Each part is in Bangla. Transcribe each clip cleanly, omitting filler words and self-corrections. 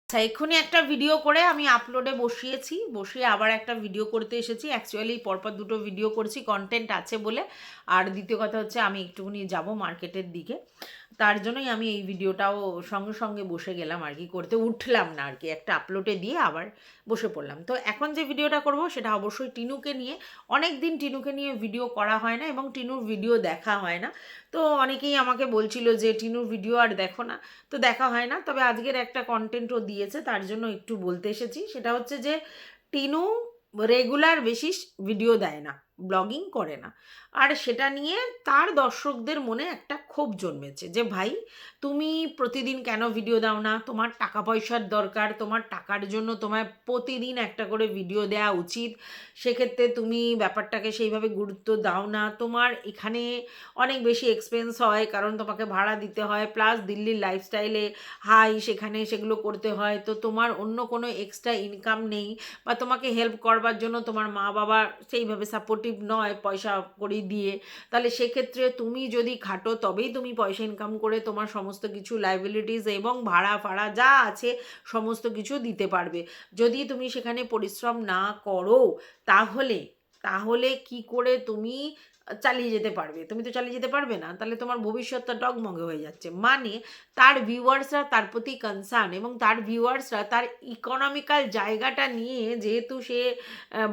আচ্ছা, এক্ষুনি একটা ভিডিও করে আমি আপলোডে বসিয়ে আবার একটা ভিডিও করতে এসেছি। অ্যাকচুয়ালি পরপর দুটো ভিডিও করছি, কন্টেন্ট আছে বলে। আর দ্বিতীয় কথা হচ্ছে আমি একটুখানি যাব মার্কেটের দিকে, তার জন্যই আমি এই ভিডিওটাও সঙ্গে সঙ্গে বসে গেলাম আর কি করতে, উঠলাম না আর কি, একটা আপলোডে দিয়ে আবার বসে পড়লাম। তো এখন যে ভিডিওটা করব সেটা অবশ্যই টিনুকে নিয়ে। অনেক দিন টিনুকে নিয়ে ভিডিও করা হয় না এবং টিনুর ভিডিও দেখা হয় না। তো অনেকেই আমাকে বলছিল যে টিনুর ভিডিও আর দেখো না, তো দেখা হয় না। তবে আজকের একটা কন্টেন্টও দিয়েছে, তার জন্য একটু বলতে এসেছি। সেটা হচ্ছে যে টিনু রেগুলার বেসিস ভিডিও দেয় না, ব্লগিং করে না। আর সেটা নিয়ে তার দর্শকদের মনে একটা ক্ষোভ জন্মেছে যে ভাই, তুমি প্রতিদিন কেন ভিডিও দাও না? তোমার টাকা পয়সার দরকার, তোমার টাকার জন্য তোমার প্রতিদিন একটা করে ভিডিও দেওয়া উচিত। সেক্ষেত্রে তুমি ব্যাপারটাকে সেইভাবে গুরুত্ব দাও না। তোমার এখানে অনেক বেশি এক্সপেন্স হয়, কারণ তোমাকে ভাড়া দিতে হয়, প্লাস দিল্লির লাইফস্টাইলে হাই, সেখানে সেগুলো করতে হয়। তো তোমার অন্য কোনো এক্সট্রা ইনকাম নেই, বা তোমাকে হেল্প করবার জন্য তোমার মা বাবা সেইভাবে সাপোর্টিভ নয় পয়সা কড়ি দিয়ে। তাহলে সেক্ষেত্রে তুমি যদি খাটো তবেই তুমি পয়সা ইনকাম করে তোমার সমস্ত কিছু লাইবিলিটিস এবং ভাড়া ফাড়া যা আছে সমস্ত কিছু দিতে পারবে। যদি তুমি সেখানে পরিশ্রম না করো, তাহলে তাহলে কি করে তুমি চালিয়ে যেতে পারবে? তুমি তো চালিয়ে যেতে পারবে না, তাহলে তোমার ভবিষ্যৎটা ডগমগে হয়ে যাচ্ছে। মানে তার ভিউয়ার্সরা তার প্রতি কনসার্ন, এবং তার ভিউয়ার্সরা তার ইকোনমিক্যাল জায়গাটা নিয়ে, যেহেতু সে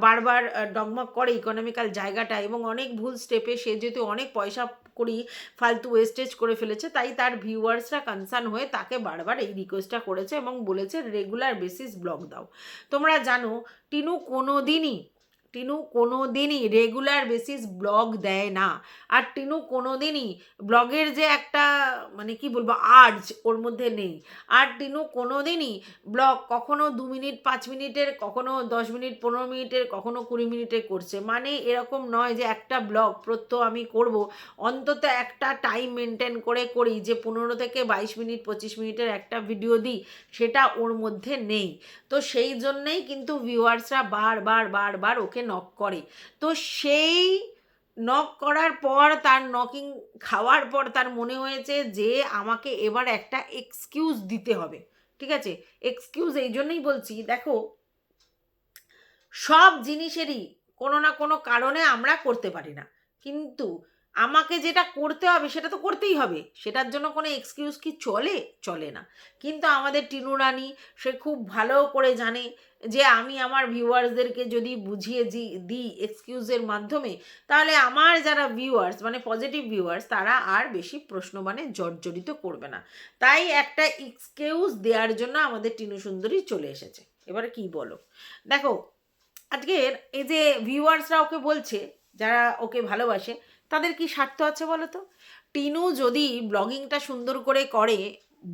বারবার ডগমগ করে ইকোনমিক্যাল জায়গাটা, এবং অনেক ভুল স্টেপে সে যেহেতু অনেক পয়সা করি ফালতু ওয়েস্টেজ করে ফেলেছে, তাই তার ভিউয়ার্সরা কনসার্ন হয়ে তাকে বারবার এই রিকোয়েস্টটা করেছে এবং বলেছে রেগুলার বেসিস ব্লগ দাও। তোমরা জানো টিনু কোনো দিনই রেগুলার বেসিস ব্লগ দেয় না। আর টিনু কোনো দিনই ব্লগের যে একটা, মানে কি বলবো, আর্জ ওর মধ্যে নেই। আর টিনু কোনো দিনই ব্লগ কখনো 2 মিনিট 5 মিনিটের, কখনো 10 মিনিট 15 মিনিটের, কখনো 20 মিনিটের করছে। মানে এরকম নয় যে একটা ব্লগ প্রত্যহ আমি করব, অন্তত একটা টাইম মেনটেন করে করি যে 15 থেকে 22 মিনিট 25 মিনিটের একটা ভিডিও দিই, সেটা ওর মধ্যে নেই। তো সেই জন্যেই কিন্তু ভিউয়ার্সরা বারবার বারবার ওকে নক করে। তো সেই নক করার পর, তার নকিং খাওয়ার পর তার মনে হয়েছে যে আমাকে এবার একটা এক্সকিউজ দিতে হবে। ঠিক আছে, এক্সকিউজ এই জন্যই বলছি, দেখো, সব জিনিসেরই কোনো না কোনো কারণে আমরা করতে পারি না, কিন্তু আমাকে যেটা করতে হবে সেটা তো করতেই হবে। সেটার জন্য কোনো এক্সকিউজ কি চলে? চলে না। কিন্তু আমাদের টিনু রানী, সে খুব ভালো করে জানে যে আমি আমার ভিউয়ার্সদেরকে যদি বুঝিয়ে দিই এক্সকিউজের মাধ্যমে, তাহলে আমার যারা ভিউয়ার্স, মানে পজিটিভ ভিউয়ার্স, তারা আর বেশি প্রশ্নবাণে জর্জরিত করবে না। তাই একটা এক্সকিউজ দেওয়ার জন্য আমাদের টিনু সুন্দরী চলে এসেছে। এবারে কি বলো? দেখো, আজকের এই যে ভিউয়ার্সরা ওকে বলছে, যারা ওকে ভালোবাসে, তাদের কি স্বার্থ আছে বলো তো? টিনু যদি ব্লগিংটা সুন্দর করে করে,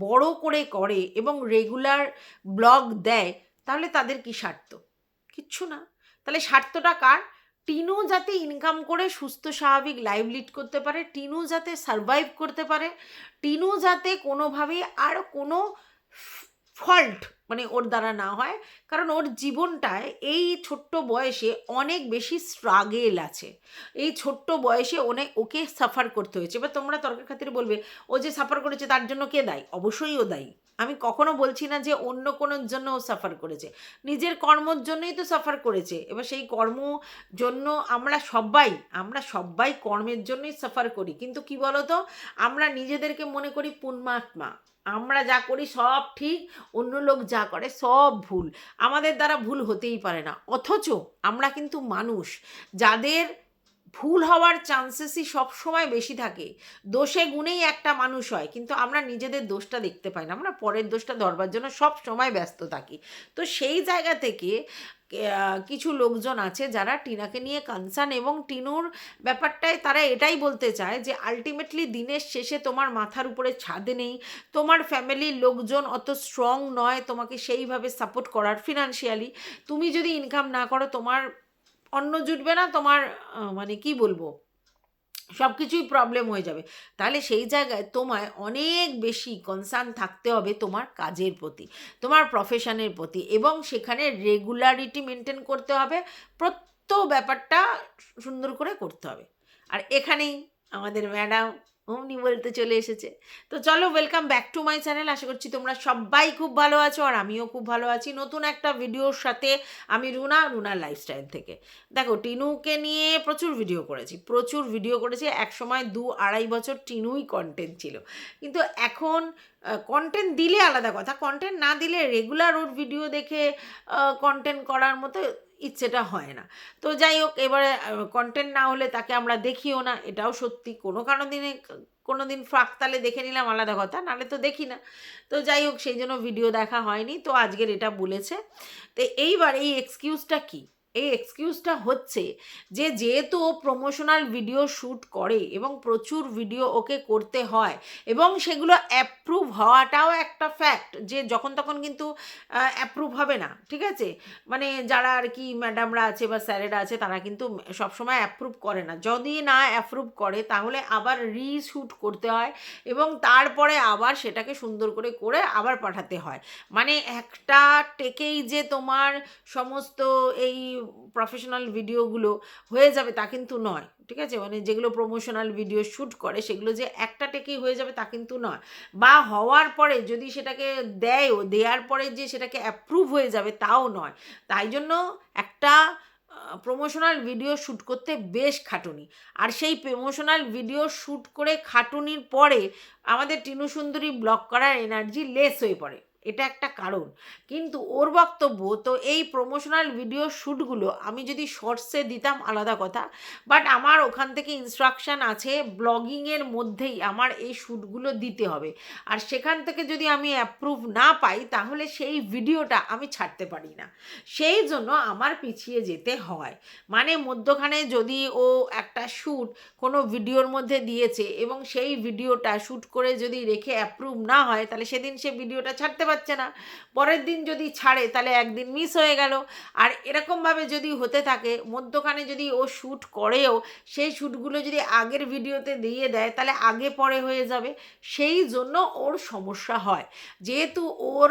বড় করে করে এবং রেগুলার ব্লগ দেয়, তাহলে তাদের কি স্বার্থ? কিচ্ছু না। তাহলে স্বার্থটা কার? টিনু যাতে ইনকাম করে সুস্থ স্বাভাবিক লাইফ লিড করতে পারে, টিনু যাতে সারভাইভ করতে পারে, টিনু যাতে কোনোভাবেই আর কোনো ফল্ট মানে ওর দ্বারা না হয়। কারণ ওর জীবনটায় এই ছোট্ট বয়সে অনেক বেশি স্ট্রাগেল আছে। এই ছোট্ট বয়সে ওকে সাফার করতে হয়েছে। এবার তোমরা তর্কের খাতিরে বলবে, ও যে সাফার করেছে তার জন্য কে দায়ী? অবশ্যই ও দায়ী। আমি কখনো বলছি না যে অন্য কোনোর জন্য ও সাফার করেছে, নিজের কর্মর জন্যই তো সাফার করেছে। এবার সেই কর্ম জন্য আমরা সবাই কর্মের জন্যই সাফার করি, কিন্তু কি বলতো, আমরা নিজেদেরকে মনে করি পুণ্যাত্মা, আমরা যা করি সব ঠিক, অন্য লোক যা করে সব ভুল, আমাদের দ্বারা ভুল হতেই পারে না। অথচ আমরা কিন্তু মানুষ, যাদের ভুল হওয়ার চান্সেসই সবসময় বেশি থাকে। দোষে গুণেই একটা মানুষ হয়, কিন্তু আমরা নিজেদের দোষটা দেখতে পাই না, আমরা পরের দোষটা ধরবার জন্য সব সময় ব্যস্ত থাকি। তো সেই জায়গা থেকে কিছু লোকজন আছে যারা টিনাকে নিয়ে কনসার্ন, এবং টিনুর ব্যাপারটায় তারা এটাই বলতে চায় যে আলটিমেটলি দিনের শেষে তোমার মাথার উপরে ছাদ নেই, তোমার ফ্যামিলির লোকজন অত স্ট্রং নয় তোমাকে সেইভাবে সাপোর্ট করার ফিনান্সিয়ালি। তুমি যদি ইনকাম না করো, তোমার অন্ন জুটবে না, তোমার মানে কি বলবো, সব কিছুই প্রবলেম হয়ে যাবে। তাহলে সেই জায়গায় তোমায় অনেক বেশি কনসার্ন থাকতে হবে তোমার কাজের প্রতি, তোমার প্রফেশনের প্রতি, এবং সেখানে রেগুলারিটি মেনটেন করতে হবে। প্রত্যেক ব্যাপারটা সুন্দর করে করতে হবে। আর এখানেই আমাদের ম্যাডাম, অমনি বলতে চলে এসেছে। তো চলো, welcome back to my channel. আশা করছি তোমরা সবাই খুব ভালো আছো, আর আমিও খুব ভালো আছি নতুন একটা ভিডিওর সাথে। আমি রুনার লাইফস্টাইল থেকে। দেখো, টিনুকে নিয়ে প্রচুর ভিডিও করেছি। একসময় 2-2.5 বছর টিনুই কন্টেন্ট ছিল, কিন্তু এখন কন্টেন্ট দিলে আলাদা কথা, কন্টেন্ট না দিলে রেগুলার ওর ভিডিও দেখে কন্টেন্ট করার মতো ইচ্ছেটা হয় না। তো যাই হোক, এবারে কন্টেন্ট না হলে তাকে আমরা দেখিও না, এটাও সত্যি। কোনো দিন ফাঁকতালে দেখে নিলাম আলাদা কথা, নাহলে তো দেখি না। তো যাই হোক, সেই জন্য ভিডিও দেখা হয়নি। তো আজকের এটা বলেছে। তো এইবার এই এক্সকিউজটা কি? এই এক্সকিউজটা হচ্ছে যে যেহেতু ও প্রমোশনাল ভিডিও শ্যুট করে এবং প্রচুর ভিডিও ওকে করতে হয়, এবং সেগুলো অ্যাপ্রুভ হওয়াটাও একটা ফ্যাক্ট, যে যখন তখন কিন্তু অ্যাপ্রুভ হবে না, ঠিক আছে? মানে যারা আর কি ম্যাডামরা আছে বা স্যারেরা আছে, তারা কিন্তু সবসময় অ্যাপ্রুভ করে না। যদি না অ্যাপ্রুভ করে তাহলে আবার রিশ্যুট করতে হয়, এবং তারপরে আবার সেটাকে সুন্দর করে আবার পাঠাতে হয়। মানে একটা টেকেই যে তোমার সমস্ত এই প্রফেশনাল ভিডিওগুলো হয়ে যাবে তা কিন্তু নয়, ঠিক আছে? মানে যেগুলো প্রমোশনাল ভিডিও শ্যুট করে সেগুলো যে একটা টেকেই হয়ে যাবে তা কিন্তু নয়, বা হওয়ার পরে যদি সেটাকে দেওয়ার পরে যে সেটাকে অ্যাপ্রুভ হয়ে যাবে তাও নয়। তাই জন্য একটা প্রমোশনাল ভিডিও শ্যুট করতে বেশ খাটুনি। আর সেই প্রমোশনাল ভিডিও শ্যুট করে খাটুনির পরে আমাদের টিনু সুন্দরী ব্লগ করার এনার্জি লেস হয়ে পড়ে, এটা একটা কারণ। কিন্তু ওর বক্তব্য তো, এই প্রমোশনাল ভিডিও শ্যুটগুলো আমি যদি শর্টসে দিতাম আলাদা কথা, বাট আমার ওখান থেকে ইনস্ট্রাকশান আছে ব্লগিংয়ের মধ্যেই আমার এই শ্যুটগুলো দিতে হবে, আর সেখান থেকে যদি আমি অ্যাপ্রুভ না পাই তাহলে সেই ভিডিওটা আমি ছাড়তে পারি না। সেই জন্য আমার পিছিয়ে যেতে হয়। মানে মধ্যখানে যদি ও একটা শ্যুট কোনো ভিডিওর মধ্যে দিয়েছে এবং সেই ভিডিওটা শ্যুট করে যদি রেখে অ্যাপ্রুভ না হয়, তাহলে সেদিন সে ভিডিওটা ছাড়তে পারছে না। পরের দিন যদি ছাড়ে তাহলে একদিন মিস হয়ে গেল। আর এরকমভাবে যদি হতে থাকে, মধ্যখানে যদি ও শ্যুট করেও সেই শ্যুটগুলো যদি আগের ভিডিওতে দিয়ে দেয় তাহলে আগে পরে হয়ে যাবে। সেই জন্য ওর সমস্যা হয়। যেহেতু ওর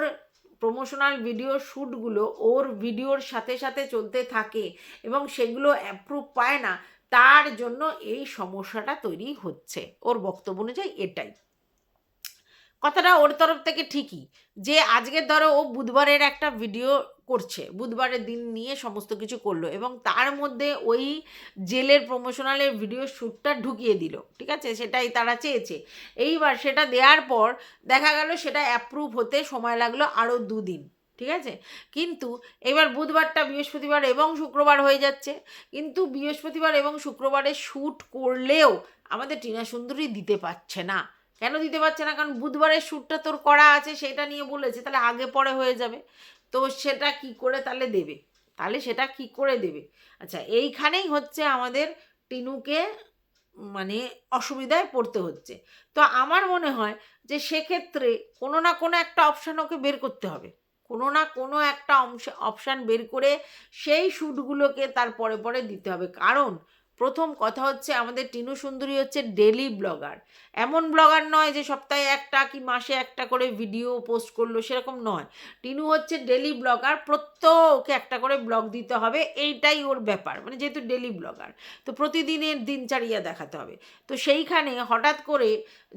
প্রমোশনাল ভিডিও শ্যুটগুলো ওর ভিডিওর সাথে সাথে চলতে থাকে এবং সেগুলো অ্যাপ্রুভ পায় না, তার জন্য এই সমস্যাটা তৈরি হচ্ছে। ওর বক্তব্য অনুযায়ী এটাই। কথাটা ওর তরফ থেকে ঠিকই, যে আজকের ধরো ও বুধবারের একটা ভিডিও করছে, বুধবারের দিন নিয়ে সমস্ত কিছু করলো, এবং তার মধ্যে ওই জেলের প্রমোশনালের ভিডিও শ্যুটটা ঢুকিয়ে দিল, ঠিক আছে? সেটাই তারা চেয়েছে। এইবার সেটা দেওয়ার পর দেখা গেল সেটা অ্যাপ্রুভ হতে সময় লাগলো আরও 2 দিন, ঠিক আছে? কিন্তু এবার বুধবারটা বৃহস্পতিবার এবং শুক্রবার হয়ে যাচ্ছে, কিন্তু বৃহস্পতিবার এবং শুক্রবারে শ্যুট করলেও আমাদের টিনা সুন্দরী দিতে পারছে না। কেন দিতে পারছে না? কারণ বুধবারের শ্যুটটা তোর করা আছে, সেটা নিয়ে বলেছে, তাহলে আগে পরে হয়ে যাবে। তো সেটা কি করে তাহলে দেবে? সেটা কি করে দেবে? আচ্ছা, এইখানেই হচ্ছে আমাদের টিনুকে মানে অসুবিধায় পড়তে হচ্ছে। তো আমার মনে হয় যে সেক্ষেত্রে কোনো না কোনো একটা অপশান ওকে বের করতে হবে। কোনো না কোনো একটা অপশান বের করে সেই শ্যুটগুলোকে তার পরে দিতে হবে। কারণ প্রথম কথা হচ্ছে, আমাদের টিনু সুন্দরী হচ্ছে ডেলি ব্লগার। এমন ব্লগার নয় যে সপ্তাহে একটা কি মাসে একটা করে ভিডিও পোস্ট করলো, সেরকম নয়। টিনু হচ্ছে ডেলি ব্লগার, ওকে একটা করে ব্লগ দিতে হবে, এইটাই ওর ব্যাপার। মানে যেহেতু ডেলি ব্লগার, তো প্রতিদিনের দিনচর্যা দেখাতে হবে। তো সেইখানে হঠাৎ করে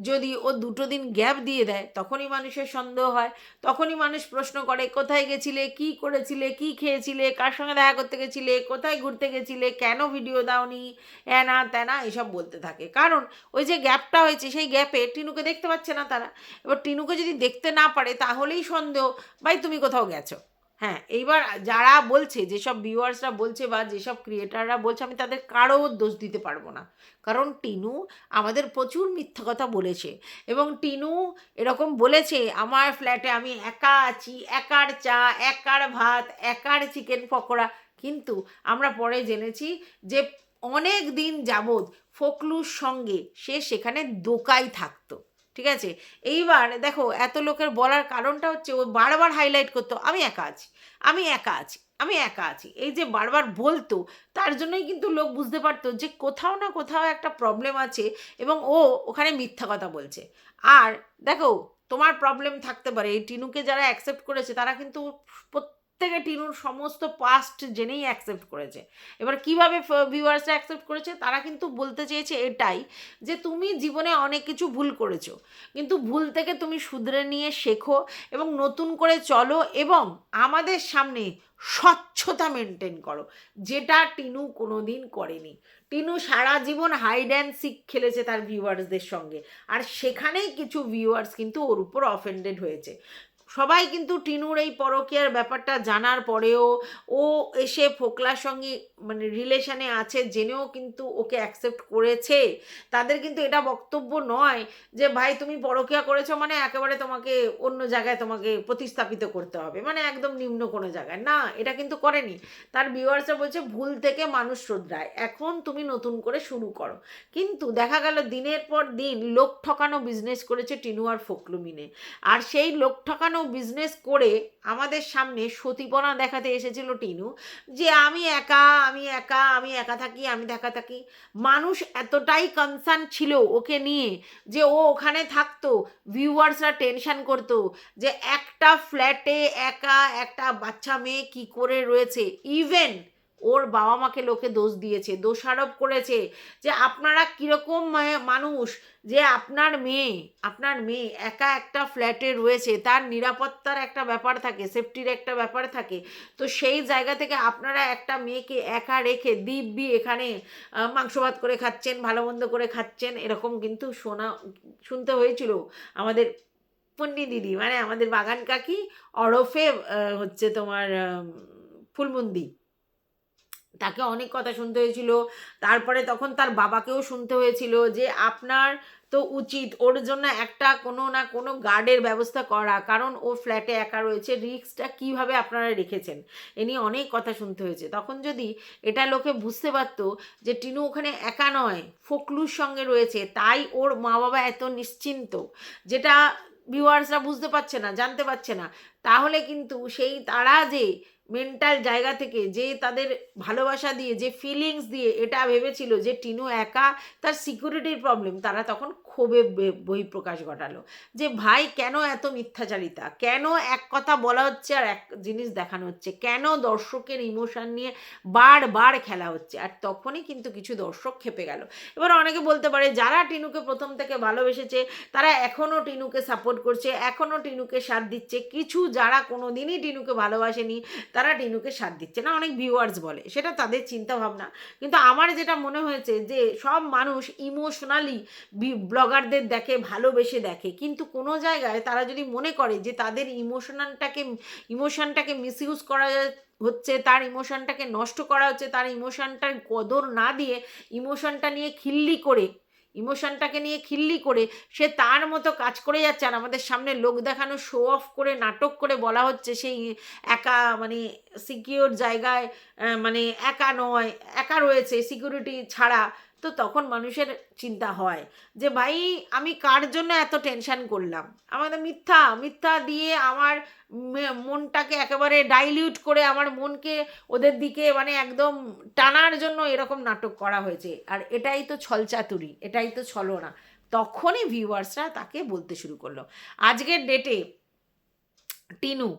যদি ও 2 দিন গ্যাপ দিয়ে দেয়, তখনই মানুষের সন্দেহ হয়। তখনই মানুষ প্রশ্ন করে, কোথায় গেছিলে, কি করেছিলে, কি খেয়েছিলে, কার সঙ্গে দেখা করতে গেছিলে, কোথায় ঘুরতে গেছিলে, কেন ভিডিও দাওনি, হ্যানা ত্যানা এসব বলতে থাকে। কারণ ওই যে গ্যাপটা হয়েছে, সেই গ্যাপে টিনুকে দেখতে পাচ্ছে না তারা। এবার টিনুকে যদি দেখতে না পারে তাহলেই সন্দেহ, ভাই তুমি কোথাও গেছো। হ্যাঁ, এইবার যারা বলছে, যেসব ভিউয়ার্সরা বলছে বা যেসব ক্রিয়েটাররা বলছে, আমি তাদের কারো দোষ দিতে পারবো না। কারণ টিনু আমাদের প্রচুর মিথ্যা কথা বলেছে, এবং টিনু এরকম বলেছে, আমার ফ্ল্যাটে আমি একা আছি, একার চা, একার ভাত, একার চিকেন পকোড়া। কিন্তু আমরা পরে জেনেছি যে অনেক দিন যাবৎ ফকলুর সঙ্গে সে সেখানে দোকায় থাকতো, ঠিক আছে? এইবার দেখো, এত লোকের বলার কারণটা হচ্ছে ও বারবার হাইলাইট করতো, আমি একা আছি, আমি একা আছি, আমি একা আছি। এই যে বারবার বলতো, তার জন্যই কিন্তু লোক বুঝতে পারতো যে কোথাও না কোথাও একটা প্রবলেম আছে, এবং ও ওখানে মিথ্যা কথা বলছে। আর দেখো, তোমার প্রবলেম থাকতে পারে, এই টিনুকে যারা অ্যাকসেপ্ট করেছে তারা কিন্তু থেকে টিনুর সমস্ত পাস্ট জেনেই অ্যাকসেপ্ট করেছে। এবার কিভাবে ভিউয়ার্সরা অ্যাকসেপ্ট করেছে, তারা কিন্তু বলতে চেয়েছে এটাই, যে তুমি জীবনে অনেক কিছু ভুল করেছো, কিন্তু ভুল থেকে তুমি শুধরে নিয়ে শেখো এবং নতুন করে চলো এবং আমাদের সামনে স্বচ্ছতা মেনটেন করো, যেটা টিনু কোনোদিন করেনি। টিনু সারা জীবন হাইড অ্যান্ড সিক খেলেছে তার ভিউয়ার্সদের সঙ্গে, আর সেখানেই কিছু ভিউয়ার্স কিন্তু ওর উপর অফেন্ডেড হয়েছে। সবাই কিন্তু টিনুর এই পরকীয়ার ব্যাপারটা জানার পরেও ও এসে ফোকলার সঙ্গে মানে রিলেশনে আছে জেনেও কিন্তু ওকে অ্যাকসেপ্ট করেছে। তাদের কিন্তু এটা বক্তব্য নয় যে ভাই তুমি পরকীয়া করেছো মানে একেবারে তোমাকে অন্য জায়গায় তোমাকে প্রতিস্থাপিত করতে হবে, মানে একদম নিম্ন কোনো জায়গায় না, এটা কিন্তু করেনি। তার ভিউয়ার্সরা বলছে ভুল থেকে মানুষ শোধরায়, এখন তুমি নতুন করে শুরু করো। কিন্তু দেখা গেল দিনের পর দিন লোক ঠকানো বিজনেস করেছে টিনু আর ফোকলু মিলে। আর সেই লোক ঠকানো বিজনেস করে আমাদের সামনে সতীপনা দেখাতে এসেছিল টিনু, যে আমি একা, আমি একা, আমি একা থাকি, আমি একা থাকি। মানুষ এতটাই কনসার্ন ছিল ওকে নিয়ে যে ও ওখানে থাকতো, ভিউয়ার্সরা টেনশন করতো যে একটা ফ্ল্যাটে একা একটা বাচ্চা মেয়ে কি করে রয়েছে। ইভেন ওর বাবা মাকে লোকে দোষ দিয়েছে, দোষারোপ করেছে যে আপনারা কীরকম মানুষ, যে আপনার মেয়ে একা একটা ফ্ল্যাটে রয়েছে, তার নিরাপত্তার একটা ব্যাপার থাকে, সেফটির একটা ব্যাপার থাকে, তো সেই জায়গা থেকে আপনারা একটা মেয়েকে একা রেখে দিব্যি এখানে মাংস ভাত করে খাচ্ছেন, ভালো মন্দ করে খাচ্ছেন, এরকম কিন্তু শুনতে হয়েছিল আমাদের পন্নী দিদি, মানে আমাদের বাগান কাকি ওরফে হচ্ছে তোমার ফুলমন্দি, তাকে অনেক কথা শুনতে হয়েছিল। তারপরে তখন তার বাবাকেও শুনতে হয়েছিল যে আপনার তো উচিত ওর জন্য একটা কোনো না কোনো গার্ডের ব্যবস্থা করা, কারণ ও ফ্ল্যাটে একা রয়েছে, রিস্কটা কিভাবে আপনারা রেখেছেন, এ নিয়ে অনেক কথা শুনতে হয়েছে। তখন যদি এটা লোকে বুঝতে পারতো যে টিনু ওখানে একা নয়, ফোকলুর সঙ্গে রয়েছে, তাই ওর মা বাবা এত নিশ্চিন্ত, যেটা ভিউয়ার্সরা বুঝতে পারছে না, জানতে পারছে না, তাহলে কিন্তু সেই তারা যে মেন্টাল জায়গা থেকে যে তাদের ভালোবাসা দিয়ে, যে ফিলিংস দিয়ে এটা ভেবেছিল যে টিনু একা, তার সিকিউরিটির প্রবলেম, তারা তখন ক্ষোভে বহিঃপ্রকাশ ঘটালো যে ভাই কেন এত মিথ্যাচারিতা, কেন এক কথা বলা হচ্ছে আর এক জিনিস দেখানো হচ্ছে, কেন দর্শকের ইমোশন নিয়ে বারবার খেলা হচ্ছে। আর তখনই কিন্তু কিছু দর্শক খেপে গেল। এবার অনেকে বলতে পারে যারা টিনুকে প্রথম থেকে ভালোবেসেছে তারা এখনও টিনুকে সাপোর্ট করছে, এখনও টিনুকে সাথ দিচ্ছে, কিছু যারা কোনো দিনই টিনুকে ভালোবাসেনি তারা টিনুকে সাথ দিচ্ছে না, অনেক ভিউয়ার্স বলে, সেটা তাদের চিন্তা ভাবনা। কিন্তু আমার যেটা মনে হয়েছে যে সব মানুষ ইমোশনালি ব্লগারদের দেখে, ভালোবেসে দেখে, কিন্তু কোনো জায়গায় তারা যদি মনে করে যে তাদের ইমোশনটাকে মিসইউজ করা হচ্ছে, তার ইমোশনটাকে নষ্ট করা হচ্ছে, তার ইমোশনটার কদর না দিয়ে ইমোশনটাকে নিয়ে খিল্লি করে সে তার মতো কাজ করে যাচ্ছে, আর আমাদের সামনে লোক দেখানো, শো অফ করে, নাটক করে বলা হচ্ছে সেই একা, মানে সিকিউর জায়গায়, মানে একা নয়, একা রয়েছে সিকিউরিটি ছাড়া। তো তখন মানুষের চিন্তা হয় যে ভাই আমি কার জন্য এত টেনশন করলাম, আমাদের মিথ্যা মিথ্যা দিয়ে আমার মনটাকে একেবারে ডাইলিউট করে আমার মনকে ওদের দিকে মানে একদম টানার জন্য এরকম নাটক করা হয়েছে, আর এটাই তো ছলচাতুরি, এটাই তো ছলনা। তখনই ভিউয়ার্সরা তাকে বলতে শুরু করলো। আজকের ডেটে টিনু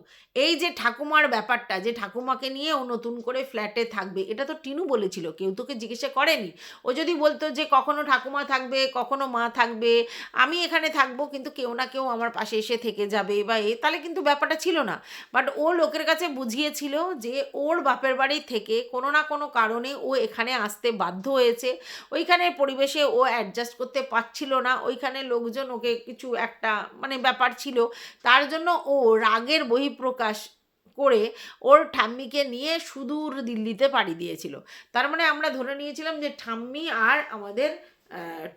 এই যে ঠাকুমার ব্যাপারটা, যে ঠাকুমাকে নিয়ে ও নতুন করে ফ্ল্যাটে থাকবে, এটা তো টিনু বলেছিল, কেউ তোকে জিজ্ঞাসা করেনি। ও যদি বলতো যে কখনো ঠাকুমা থাকবে, কখনো মা থাকবে, আমি এখানে থাকবো, কিন্তু কেউ না কেউ আমার পাশে এসে থেকে যাবে বা তাহলে কিন্তু ব্যাপারটা ছিল না। বাট ও লোকের কাছে বুঝিয়েছিল যে ওর বাপের বাড়ি থেকে কোনো না কোনো কারণে ও এখানে আসতে বাধ্য হয়েছে, ওইখানে পরিবেশে ও অ্যাডজাস্ট করতে পারছিল না, ওইখানে লোকজন ওকে কিছু একটা মানে ব্যাপার ছিল, তার জন্য ও রাগের বহিঃপ্রকাশ করে ওর ঠাম্মিকে নিয়ে সুদূর দিল্লিতে পাড়ি দিয়েছিল। তার মানে আমরা ধরে নিয়েছিলাম যে ঠাম্মি আর আমাদের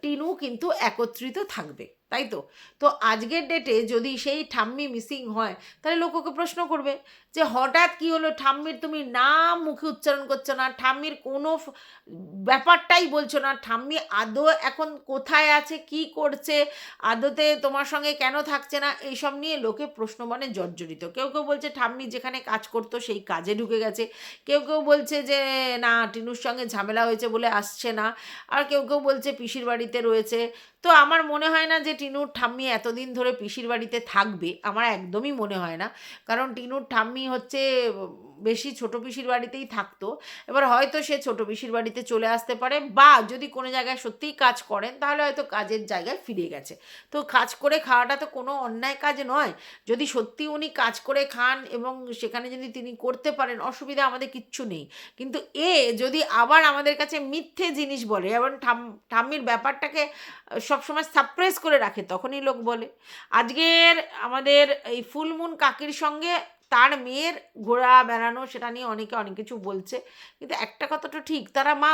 টিনু কিন্তু একত্রিত থাকবে, তাই তো। তো আজকের ডেটে যদি সেই ঠাম্মি মিসিং হয়, তাহলে লোক ওকে প্রশ্ন করবে যে হঠাৎ কি হলো, ঠাম্মির তুমি নাম মুখে উচ্চারণ করছো না, ঠাম্মির কোনো ব্যাপারটাই বলছো না, ঠাম্মি আদৌ এখন কোথায় আছে, কি করছে, আদতে তোমার সঙ্গে কেন থাকছে না, এইসব নিয়ে লোকে প্রশ্ন মানে জর্জরিত। কেউ কেউ বলছে ঠাম্মি যেখানে কাজ করতো সেই কাজে ঢুকে গেছে, কেউ কেউ বলছে যে না টিনুর সঙ্গে ঝামেলা হয়েছে বলে আসছে না, আর কেউ কেউ বলছে পিসির বাড়িতে রয়েছে। তো তো আমার মনে হয় না যে টিনুর ঠাম্মি এতদিন ধরে পিসির বাড়িতে থাকবে, আমার একদমই মনে হয় না। কারণ টিনুর ঠাম্মি হচ্ছে বেশি ছোট পিসির বাড়িতেই থাকতো। এবার হয়তো সে ছোট পিসির বাড়িতে চলে আসতে পারে, বা যদি কোনো জায়গায় সত্যিই কাজ করেন তাহলে হয়তো কাজের জায়গায় ফিরে গেছে। তো কাজ করে খাওয়াটা তো কোনো অন্যায় কাজ নয়। যদি সত্যি উনি কাজ করে খান এবং সেখানে যদি তিনি করতে পারেন, অসুবিধা আমাদের কিচ্ছু নেই। কিন্তু যদি আবার আমাদের কাছে মিথ্যে জিনিস বলে এবং ঠাম্মির ব্যাপারটাকে সবসময় সাপ্রেস করে রাখে, তখনই লোক বলে। আজকের আমাদের এই ফুলমুন কাকির সঙ্গে তার মেয়ের ঘোরা বেড়ানো, সেটা নিয়ে অনেকে অনেক কিছু বলছে, কিন্তু একটা কথা তো ঠিক, তারা মা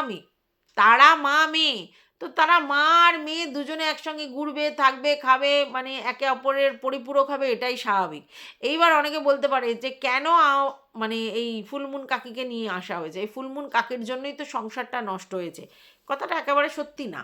মেয়ে। তো তারা মা আর মেয়ে দুজনে একসঙ্গে ঘুরবে, থাকবে, খাবে, মানে একে অপরের পরিপূরক হবে, এটাই স্বাভাবিক। এইবার অনেকে বলতে পারে যে কেন মানে এই ফুলমুন কাকিকে নিয়ে আসা হয়েছে, এই ফুলমুন কাকির জন্যই তো সংসারটা নষ্ট হয়েছে। কথাটা একেবারে সত্যি না।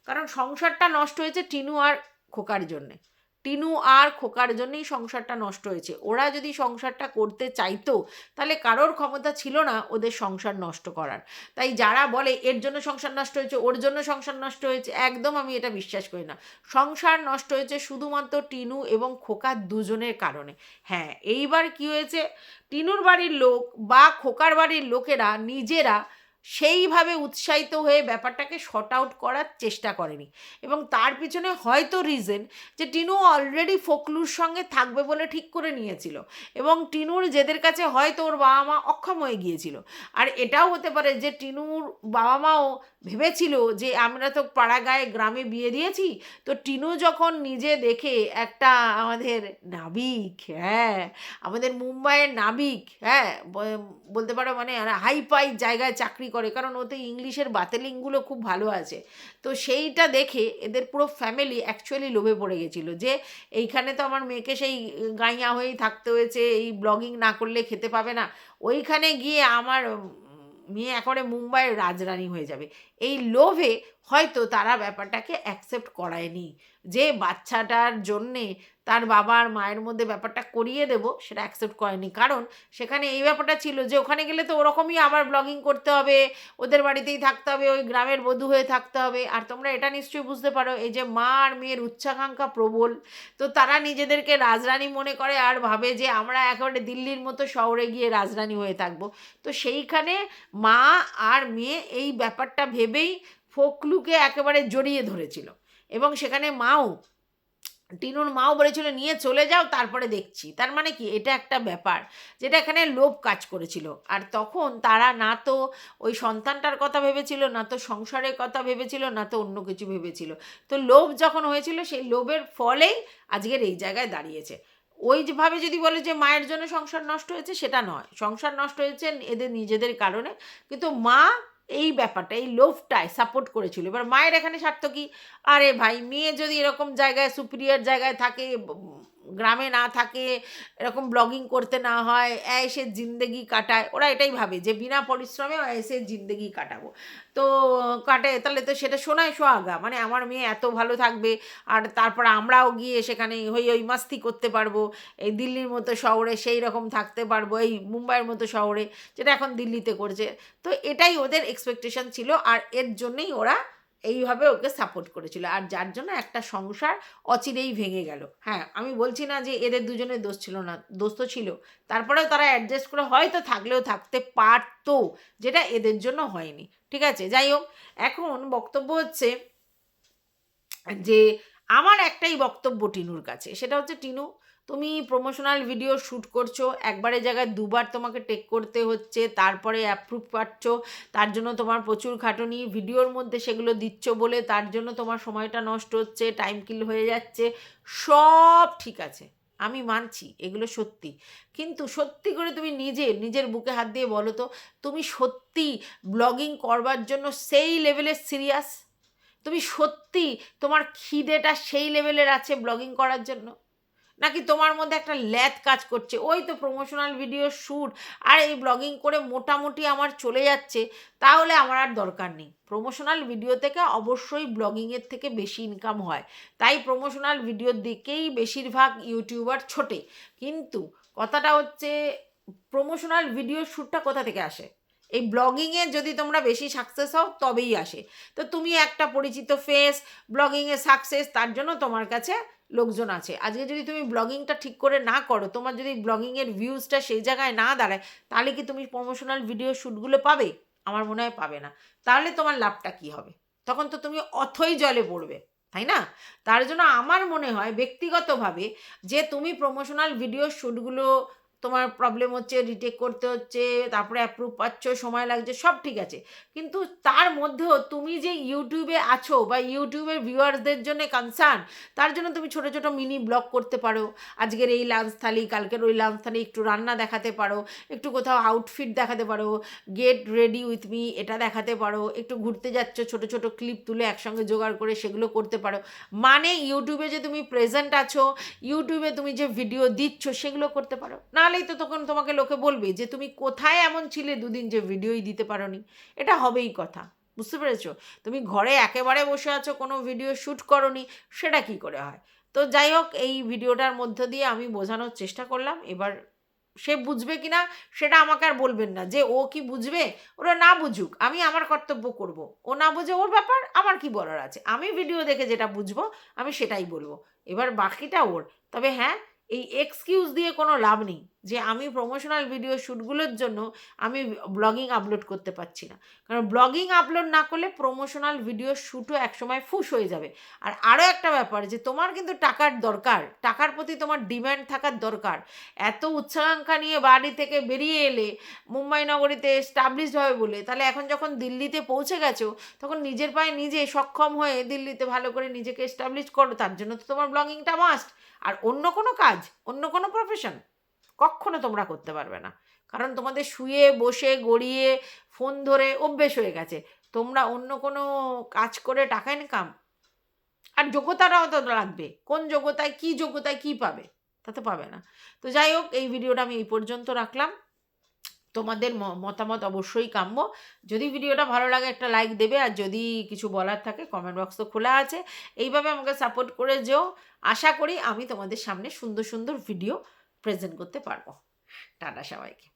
কারণ সংসারটা নষ্ট হয়েছে টিনু আর খোকার জন্যে। টিনু আর খোকার জন্যই সংসারটা নষ্ট হয়েছে। ওরা যদি সংসারটা করতে চাইতো তাহলে কারোর ক্ষমতা ছিল না ওদের সংসার নষ্ট করার। তাই যারা বলে এর জন্য সংসার নষ্ট হয়েছে, ওর জন্য সংসার নষ্ট হয়েছে, একদম আমি এটা বিশ্বাস করি না। সংসার নষ্ট হয়েছে শুধুমাত্র টিনু এবং খোকার দুজনের কারণে। হ্যাঁ, এইবার কি হয়েছে, টিনুর বাড়ির লোক বা খোকার বাড়ির লোকেরা নিজেরা সেইভাবে উৎসাহিত হয়ে ব্যাপারটাকে শর্ট আউট করার চেষ্টা করেনি। এবং তার পিছনে হয়তো রিজন যে টিনু অলরেডি ফোকলুর সঙ্গে থাকবে বলে ঠিক করে নিয়েছিল, এবং টিনুর জেদের কাছে হয়তো ওর বাবা মা অক্ষম হয়ে গিয়েছিল। আর এটাও হতে পারে যে টিনুর বাবা মাও ভেবেছিল যে আমরা তো পাড়া গায়ে গ্রামে বিয়ে দিয়েছি, তো টিনু যখন নিজে দেখে একটা আমাদের নাবিক, হ্যাঁ আমাদের মুম্বাইয়ের নাবিক, হ্যাঁ বলতে পারো মানে হাই ফাই জায়গায় চাকরি করে, কারণ ওতে ইংলিশের বাতেলিংগুলো খুব ভালো আছে। তো সেইটা দেখে এদের পুরো ফ্যামিলি অ্যাকচুয়ালি লোভে পড়ে গেছিলো যে এইখানে তো আমার মেয়েকে সেই গাইয়া হয়েই থাকতে হয়েছে, এই ব্লগিং না করলে খেতে পাবে না, ওইখানে গিয়ে আমার মেয়ে একেবারে মুম্বাইয়ের রাজরানী হয়ে যাবে। এই লোভে হয়তো তারা ব্যাপারটাকে অ্যাকসেপ্ট করায়নি, যে বাচ্চাটার জন্যে তার বাবার মায়ের মধ্যে ব্যাপারটা করিয়ে দেব, সেটা অ্যাকসেপ্ট করেনি। কারণ সেখানে এই ব্যাপারটা ছিল যে ওখানে গেলে তো ওরকমই আবার ব্লগিং করতে হবে, ওদের বাড়িতেই থাকতে হবে, ওই গ্রামের বধূ হয়ে থাকতে হবে। আর তোমরা এটা নিশ্চয়ই বুঝতে পারো, এই যে মা আর মেয়ের উচ্চাকাঙ্ক্ষা প্রবল, তো তারা নিজেদেরকে রাজরানী মনে করে আর ভাবে যে আমরা একেবারে দিল্লির মতো শহরে গিয়ে রাজরানী হয়ে থাকবো। তো সেইখানে মা আর মেয়ে এই ব্যাপারটা ভেবেই ফোকলুকে একেবারে জড়িয়ে ধরেছিল। এবং সেখানে টিনুর মাও বলেছিল নিয়ে চলে যাও, তারপরে দেখছি। তার মানে কি, এটা একটা ব্যাপার যেটা এখানে লোভ কাজ করেছিল। আর তখন তারা না তো ওই সন্তানটার কথা ভেবেছিল, না তো সংসারের কথা ভেবেছিল, না তো অন্য কিছু ভেবেছিল। তো লোভ যখন হয়েছিল, সেই লোভের ফলেই আজকের এই জায়গায় দাঁড়িয়েছে। ওই যেভাবে যদি বলে যে মায়ের জন্য সংসার নষ্ট হয়েছে, সেটা নয়। সংসার নষ্ট হয়েছে এদের নিজেদের কারণে, কিন্তু মা এই ব্যাপারটা, এই লোভটায় সাপোর্ট করেছিল। এবার মায়ের এখানে স্বার্থ কি? আরে ভাই, মেয়ে যদি এরকম জায়গায় সুপিরিয়র জায়গায় থাকে, গ্রামে না থাকে, এরকম ব্লগিং করতে না হয়, এসে জিন্দেগি কাটায়, ওরা এটাই ভাবে যে বিনা পরিশ্রমে এসে জিন্দেগি কাটাবো। তো কাটে, তাহলে তো সেটা সোনায় সোহাগা, মানে আমার মেয়ে এত ভালো থাকবে, আর তারপর আমরাও গিয়ে সেখানে ওই মাস্তি করতে পারবো, এই দিল্লির মতো শহরে সেই রকম থাকতে পারবো, এই মুম্বাইয়ের মতো শহরে, যেটা এখন দিল্লিতে করছে। তো এটাই ওদের এক্সপেকটেশন ছিল, আর এর জন্যই ওরা এইভাবে ওকে সাপোর্ট করেছিল, আর যার জন্য একটা সংসার অচিরেই ভেঙে গেল। হ্যাঁ, আমি বলছি না যে এদের দুজনের দোষ ছিল না, দোষ তো ছিল। তারপরেও তারা অ্যাডজাস্ট করে হয়তো থাকলেও থাকতে পারতো, যেটা এদের জন্য হয়নি। ঠিক আছে, যাই হোক, এখন বক্তব্য হচ্ছে যে আমার একটাই বক্তব্য টিনুর কাছে, সেটা হচ্ছে টিনু, তুমি প্রমোশনাল ভিডিও শ্যুট করছো, একবারের জায়গায় দুবার তোমাকে টেক করতে হচ্ছে, তারপরে অ্যাপ্রুভ পাচ্ছ, তার জন্য তোমার প্রচুর খাটুনি, ভিডিওর মধ্যে সেগুলো দিচ্ছ বলে তার জন্য তোমার সময়টা নষ্ট হচ্ছে, টাইম কিল হয়ে যাচ্ছে, সব ঠিক আছে, আমি মানছি এগুলো সত্যি। কিন্তু সত্যি করে তুমি নিজের বুকে হাত দিয়ে বলো তো, তুমি সত্যি ব্লগিং করবার জন্য সেই লেভেলের সিরিয়াস? তুমি সত্যি তোমার খিদেটা সেই লেভেলের আছে ব্লগিং করার জন্য? নাকি তোমার মধ্যে একটা ল্যাদ কাজ করছে, ওই তো প্রমোশনাল ভিডিও শ্যুট আর এই ব্লগিং করে মোটামুটি আমার চলে যাচ্ছে, তাহলে আমার আর দরকার নেই? প্রমোশনাল ভিডিও থেকে অবশ্যই ব্লগিংয়ের থেকে বেশি ইনকাম হয়, তাই প্রমোশনাল ভিডিওর দিকেই বেশিরভাগ ইউটিউবার ছোটে। কিন্তু কথাটা হচ্ছে, প্রমোশনাল ভিডিও শ্যুটটা কোথা থেকে আসে? এই ব্লগিংয়ে যদি তোমরা বেশি সাকসেস হও তবেই আসে। তো তুমি একটা পরিচিত ফেস, ব্লগিংয়ে সাকসেস, তার জন্য তোমার কাছে লোকজন আছে। আজকে যদি তুমি ব্লগিংটা ঠিক করে না করো, তোমার যদি ব্লগিংয়ের ভিউজটা সেই জায়গায় না দাঁড়ায়, তাহলে কি তুমি প্রমোশনাল ভিডিও শ্যুটগুলো পাবে? আমার মনে হয় পাবে না। তাহলে তোমার লাভটা কী হবে? তখন তো তুমি অথই জলে পড়বে, তাই না? তার জন্য আমার মনে হয় ব্যক্তিগতভাবে যে তুমি প্রমোশনাল ভিডিও শ্যুটগুলো, তোমার প্রবলেম হচ্ছে, রিটেক করতে হচ্ছে, তারপরে অ্যাপ্রুভ পাচ্ছ, সময় লাগছে, সব ঠিক আছে, কিন্তু তার মধ্যেও তুমি যে ইউটিউবে আছো বা ইউটিউবের ভিউয়ার্সদের জন্য কনসার্ন, তার জন্য তুমি ছোটো ছোটো মিনি ব্লগ করতে পারো। আজকের এই লাঞ্চ থালি, কালকের ওই লাঞ্চ থালি, একটু রান্না দেখাতে পারো, একটু কোথাও আউটফিট দেখাতে পারো, গেট রেডি উইথ মি এটা দেখাতে পারো, একটু ঘুরতে যাচ্ছ, ছোটো ছোটো ক্লিপ তুলে একসঙ্গে জোগাড় করে সেগুলো করতে পারো। মানে ইউটিউবে যে তুমি প্রেজেন্ট আছো, ইউটিউবে তুমি যে ভিডিও দিচ্ছ, সেগুলো করতে পারো। নাহলেই তো তখন তোমাকে লোকে বলবে যে তুমি কোথায় এমন ছিলে দুদিন যে ভিডিওই দিতে পারোনি। এটা হবেই কথা, বুঝতে পেরেছো? তুমি ঘরে একেবারে বসে আছো, কোনো ভিডিও শ্যুট করোনি, সেটা কি করে হয়? তো যাই হোক, এই ভিডিওটার মধ্য দিয়ে আমি বোঝানোর চেষ্টা করলাম। এবার সে বুঝবে কিনা সেটা আমাকে আর বলবেন না, যে ও কি বুঝবে, ওরা না বুঝুক, আমি আমার কর্তব্য করব। ও না বুঝে ওর ব্যাপার, আমার কি বলার আছে? আমি ভিডিও দেখে যেটা বুঝবো আমি সেটাই বলবো, এবার বাকিটা ওর। তবে হ্যাঁ, এই এক্সকিউজ দিয়ে কোনো লাভ নেই যে আমি প্রমোশনাল ভিডিও শ্যুটগুলোর জন্য আমি ব্লগিং আপলোড করতে পারছি না। কারণ ব্লগিং আপলোড না করলে প্রমোশনাল ভিডিও শ্যুটও একসময় ফুস হয়ে যাবে। আর আরও একটা ব্যাপার, যে তোমার কিন্তু টাকার দরকার, টাকার প্রতি তোমার ডিম্যান্ড থাকার দরকার। এত উচ্চাকাঙ্ক্ষা নিয়ে বাড়ি থেকে বেরিয়ে এলে মুম্বাই নগরীতে এস্টাবলিশড হবে বলে, তাহলে এখন যখন দিল্লিতে পৌঁছে গেছো, তখন নিজের পায়ে নিজে সক্ষম হয়ে দিল্লিতে ভালো করে নিজেকে এস্টাবলিশ করো। তার জন্য তো তোমার ব্লগিংটা মাস্ট। আর অন্য কোনো কাজ, অন্য কোনো প্রফেশন কখনো তোমরা করতে পারবে না, কারণ তোমাদের শুয়ে বসে গড়িয়ে ফোন ধরে অভ্যেস হয়ে গেছে। তোমরা অন্য কোনো কাজ করে টাকা ইনকাম, আর যোগ্যতাটাও তো লাগবে, কোন যোগ্যতায় কী পাবে? তা তো পাবে না। তো যাই হোক, এই ভিডিওটা আমি এই পর্যন্ত রাখলাম। তোমাদের মতামত অবশ্যই কাম্য। যদি ভিডিওটা ভালো লাগে একটা লাইক দেবে, আর যদি কিছু বলার থাকে কমেন্ট বক্স তো খোলা আছে। এইভাবে আমাকে সাপোর্ট করে যেও। আশা করি আমি তোমাদের সামনে সুন্দর সুন্দর ভিডিও প্রেজেন্ট করতে পারবো। টাটা সবাইকে।